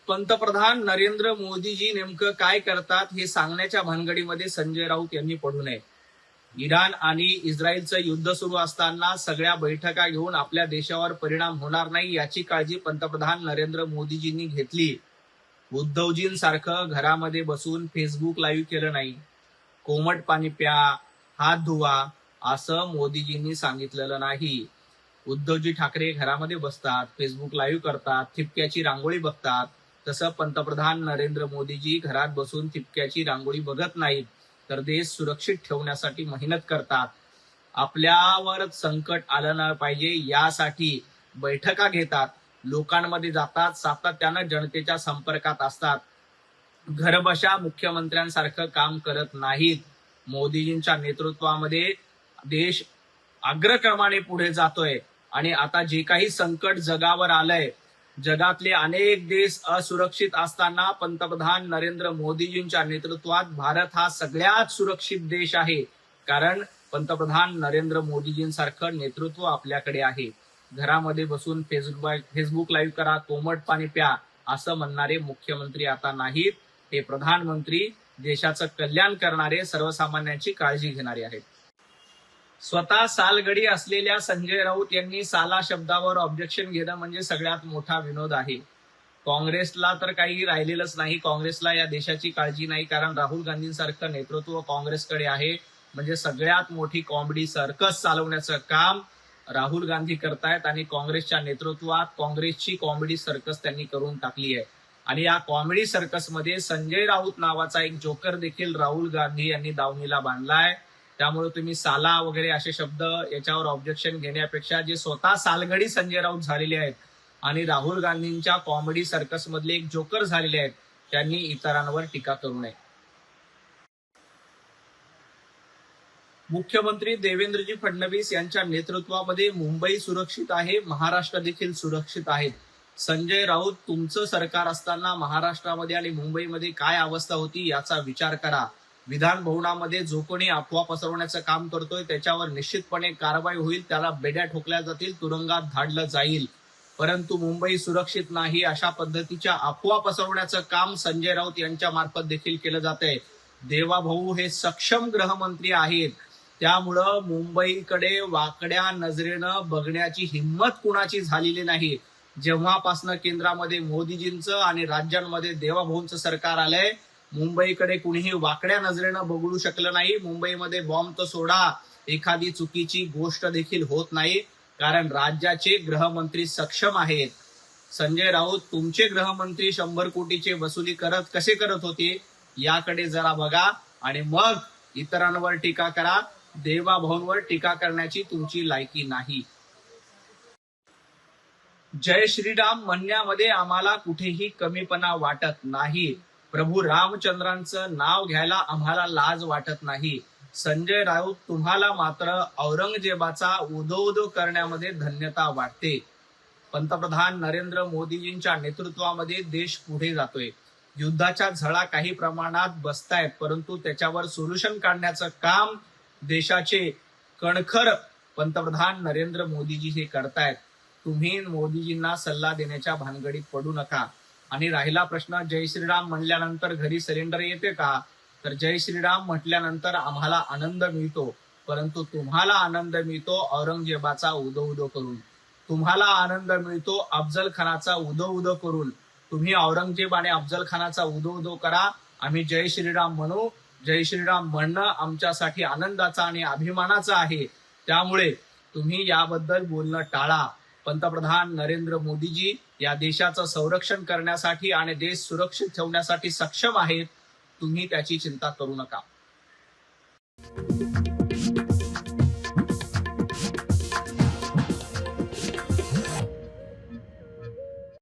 पंतप्रधान नरेंद्र मोदीजी नेमकं काय करतात हे सांगण्याच्या भानगडीमध्ये संजय राऊत यांनी पडू नये. इराण आणि इस्रायलचं युद्ध सुरू असताना सगळ्या बैठका घेऊन आपल्या देशावर परिणाम होणार नाही याची काळजी पंतप्रधान नरेंद्र मोदीजींनी घेतली. उद्धवजींसारखं घरामध्ये बसून फेसबुक लाईव्ह केलं नाही. कोमट पाणी प्या, हात धुवा असं मोदीजींनी सांगितलेलं नाही. उद्धवजी ठाकरे घरामध्ये बसतात, फेसबुक लाईव्ह करतात, ठिपक्याची रांगोळी बघतात. तसं पंतप्रधान नरेंद्र मोदीजी घरात बसून ठिपक्याची रांगोळी बघत नाहीत, तर देश सुरक्षित ठेवण्यासाठी मेहनत करतात. आपल्यावर संकट आलं नाही पाहिजे यासाठी बैठका घेतात, लोकांमध्ये जातात, सातत्यानं जनतेच्या संपर्कात असतात. घरबशा मुख्यमंत्र्यांसारखं काम करत नाहीत. मोदीजींच्या नेतृत्वामध्ये देश अग्रक्रमाने पुढे जातोय आणि आता जे काही संकट जगावर आलंय, जगातले अनेक देश असुरक्षित असताना पंतप्रधान नरेंद्र मोदीजींच्या नेतृत्वात भारत हा सगळ्यात सुरक्षित देश आहे. कारण पंतप्रधान नरेंद्र मोदीजींसारखं नेतृत्व आपल्याकडे आहे. घरामध्ये बसून फेसबुक लाईव्ह करा, कोमट पाणी प्या असं म्हणणारे मुख्यमंत्री आता नाहीत. हे प्रधानमंत्री देशाचं कल्याण करणारे, सर्वसामान्यांची काळजी घेणारे आहेत. स्वतः सालगडी असलेल्या संजय राऊत यांनी साला शब्दावर ऑब्जेक्शन घेणं म्हणजे सगळ्यात मोठा विनोद आहे. काँग्रेसला तर काही राहिलेलंच नाही. काँग्रेसला या देशाची काळजी नाही, कारण राहुल गांधींसारखं नेतृत्व काँग्रेसकडे आहे. म्हणजे सगळ्यात मोठी कॉमेडी सर्कस चालवण्याचं काम राहुल गांधी करतायत आणि काँग्रेसच्या नेतृत्वात काँग्रेसची कॉमेडी सर्कस त्यांनी करून टाकली आहे. आणि या कॉमेडी सर्कसमध्ये संजय राऊत नावाचा एक जोकर देखील राहुल गांधी यांनी दावणीला बांधलाय. त्यामुळे तुम्ही साला वगैरे असे शब्द याच्यावर ऑब्जेक्शन घेण्यापेक्षा जे स्वतः सालगडी संजय राऊत झालेले आहेत आणि राहुल गांधींच्या कॉमेडी सर्कस मधले एक जोकर झालेले आहेत, त्यांनी इतरांवर टीका करू नये. मुख्यमंत्री देवेंद्रजी फडणवीस यांच्या नेतृत्वामध्ये मुंबई सुरक्षित आहे, महाराष्ट्र देखील सुरक्षित आहेत. संजय राऊत, तुमचं सरकार असताना महाराष्ट्रामध्ये आणि मुंबईमध्ये काय अवस्था होती याचा विचार करा. विधान भवनामध्ये जो कोणी अफवा पसरवण्याचं काम करतोय त्याच्यावर निश्चितपणे कारवाई होईल, त्याला बेड्या ठोकल्या जातील, तुरुंगात धाडलं जाईल. परंतु मुंबई सुरक्षित नाही अशा पद्धतीच्या अफवा पसरवण्याचं काम संजय राऊत यांच्या मार्फत देखील केलं जात आहे. देवाभाऊ हे सक्षम गृहमंत्री आहेत, त्यामुळं मुंबईकडे वाकड्या नजरेनं बघण्याची हिंमत कुणाची झालेली नाही. जेव्हापासनं केंद्रामध्ये मोदीजींचं आणि राज्यांमध्ये देवाभाऊंचं सरकार आलंय, मुंबईकडे कुणीही वाकड्या नजरेनं बघू शकलं नाही. मुंबईमध्ये बॉम्ब तर सोडा, एखादी चुकीची गोष्ट देखील होत नाही, कारण राज्याचे गृहमंत्री सक्षम आहेत. संजय राऊत, तुमचे गृहमंत्री 100 कोटीचे वसुली कसे करत होते याकडे जरा बघा आणि मग इतरांवर टीका करा. देवाभाऊंवर टीका करण्याची तुमची लायकी नाही. जय श्रीराम म्हणण्यामध्ये आम्हाला कुठेही कमीपणा वाटत नाही. प्रभू रामचंद्रांचं नाव घ्यायला आम्हाला लाज वाटत नाही. संजय राऊत, तुम्हाला मात्र औरंगजेबाचा उदो करण्यामध्ये धन्यता वाटते. पंतप्रधान नरेंद्र मोदीजींच्या नेतृत्वामध्ये देश पुढे जातोय. युद्धाच्या झळा काही प्रमाणात बसतायत, परंतु त्याच्यावर सोल्युशन काढण्याचं काम देशाचे कणखर पंतप्रधान नरेंद्र मोदीजी हे करतायत. तुम्ही मोदीजींना सल्ला देण्याच्या भानगडीत पडू नका. आणि राहिला प्रश्न, जय श्रीराम म्हणल्यानंतर घरी सिलेंडर येते का? तर जय श्रीराम म्हटल्यानंतर आम्हाला आनंद मिळतो, परंतु तुम्हाला आनंद मिळतो औरंगजेबाचा उदो करून. तुम्हाला आनंद मिळतो अफजल खानाचा उदो करून. तुम्ही औरंगजेब आणि अफजल खानाचा उदो करा, आम्ही जय श्रीराम म्हणू. जय श्रीराम म्हणणं आमच्यासाठी आनंदाचा आणि अभिमानाचा आहे. त्यामुळे तुम्ही याबद्दल बोलणं टाळा. पंतप्रधान नरेंद्र मोदीजी या देशाचं संरक्षण करण्यासाठी आणि देश सुरक्षित ठेवण्यासाठी सक्षम आहेत. तुम्ही त्याची चिंता करू नका.